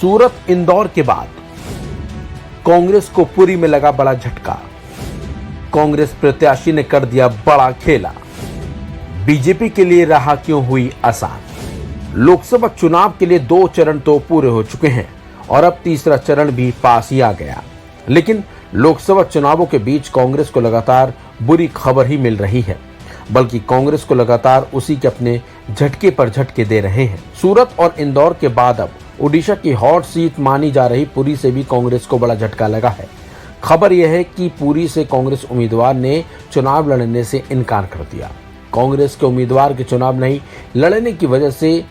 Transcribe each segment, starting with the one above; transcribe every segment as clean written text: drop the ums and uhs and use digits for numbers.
सूरत इंदौर के बाद कांग्रेस को पुरी में लगा बड़ा झटका। कांग्रेस प्रत्याशी ने कर दिया बड़ा खेला। बीजेपी के लिए राह क्यों हुई आसान। लोकसभा चुनाव के लिए 2 चरण तो पूरे हो चुके हैं और अब तीसरा चरण भी पास ही आ गया। लेकिन लोकसभा चुनावों के बीच कांग्रेस को लगातार बुरी खबर ही मिल रही है, बल्कि कांग्रेस को लगातार उसी के अपने झटके पर झटके दे रहे हैं। सूरत और इंदौर के बाद अब ओडिशा की हॉट सीट मानी जा रही पुरी से भी कांग्रेस को बड़ा झटका लगा है। खबर यह है कि पुरी से कांग्रेस उम्मीदवार ने चुनाव लड़ने से इनकार कर दिया। कांग्रेस के उम्मीदवार के चुनाव नहीं लड़ने की वजह से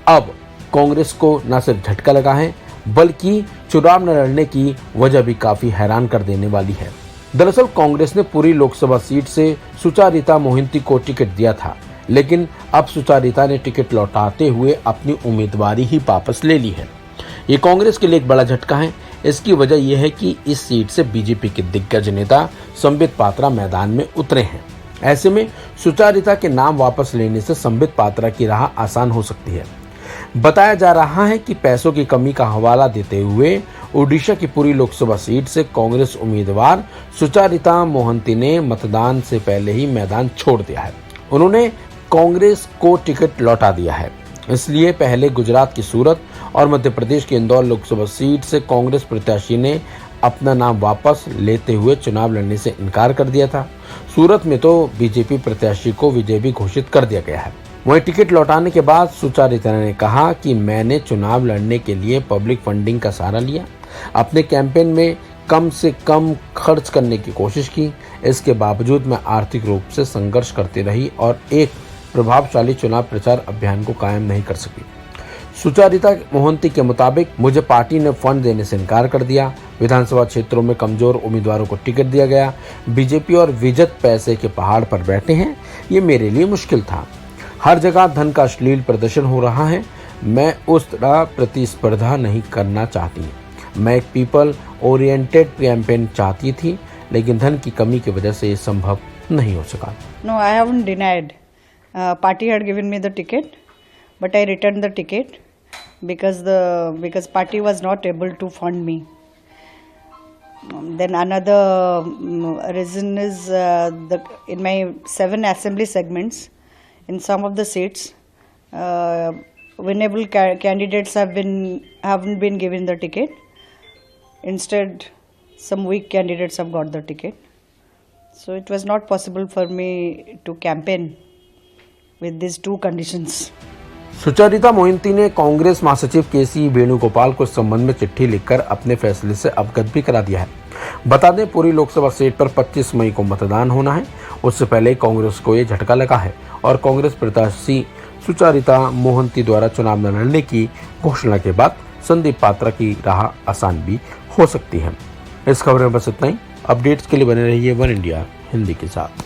अब कांग्रेस को न सिर्फ झटका लगा है, बल्कि चुनाव न लड़ने की वजह भी काफी हैरान कर देने वाली है। दरअसल कांग्रेस ने पुरी लोकसभा सीट से सुचारिता मोहिंती को टिकट दिया था, लेकिन अब सुचारिता ने टिकट लौटाते हुए अपनी उम्मीदवारी ही वापस ले ली है। ये कांग्रेस के लिए एक बड़ा झटका है। इसकी वजह यह है कि इस सीट से बीजेपी के दिग्गज नेता संबित पात्रा मैदान में उतरे हैं। ऐसे में सुचारिता के नाम वापस लेने से संबित पात्रा की राह आसान हो सकती है। बताया जा रहा है कि पैसों की कमी का हवाला देते हुए ओडिशा की पूरी लोकसभा सीट से कांग्रेस उम्मीदवार सुचारिता मोहंती ने मतदान से पहले ही मैदान छोड़ दिया है। उन्होंने कांग्रेस को टिकट लौटा दिया है। इसलिए पहले गुजरात की सूरत और मध्य प्रदेश की इंदौर लोकसभा सीट से कांग्रेस प्रत्याशी ने अपना नाम वापस लेते हुए चुनाव लड़ने से इनकार कर दिया था। सूरत में तो बीजेपी प्रत्याशी को विजय भी घोषित कर दिया गया है। वहीं टिकट लौटाने के बाद सुचारिता ने कहा कि मैंने चुनाव लड़ने के लिए पब्लिक फंडिंग का सहारा लिया, अपने कैंपेन में कम से कम खर्च करने की कोशिश की। इसके बावजूद मैं आर्थिक रूप से संघर्ष करती रही और एक प्रभावशाली चुनाव प्रचार अभियान को कायम नहीं कर सकी। सुचारिता मोहंती के मुताबिक मुझे पार्टी ने फंड देने से इनकार कर दिया। विधानसभा क्षेत्रों में कमजोर उम्मीदवारों को टिकट दिया गया। बीजेपी और विजत पैसे के पहाड़ पर बैठे हैं। ये मेरे लिए मुश्किल था। हर जगह धन का अश्लील प्रदर्शन हो रहा है। मैं उस तरह प्रतिस्पर्धा नहीं करना चाहती। मैं एक पीपल ओरिएंटेड कैंपेन चाहती थी, लेकिन धन की कमी की वजह से ये संभव नहीं हो सका। No, I haven't denied. Party had given me the ticket, but I returned the ticket because party was not able to fund me. Then another reason is in my 7 assembly segments, in some of the seats, winnable candidates haven't been given the ticket. Instead, some weak candidates have got the ticket. So it was not possible for me to campaign with these 2 conditions. Sucharita Mohanty ने कांग्रेस महासचिव केसी वेणुगोपाल को इस संबंध में चिट्ठी लिखकर अपने फैसले से अवगत भी करा दिया है। बता दें, पूरी लोकसभा सीट पर 25 मई को मतदान होना है। उससे पहले कांग्रेस को ये झटका लगा है और कांग्रेस प्रत्याशी सुचारिता मोहंती द्वारा चुनाव न लड़ने की घोषणा के बाद संदीप पात्रा की राह आसान भी हो सकती है। इस खबर में बस इतना ही। अपडेट्स के लिए बने रहिए वन इंडिया हिंदी के साथ।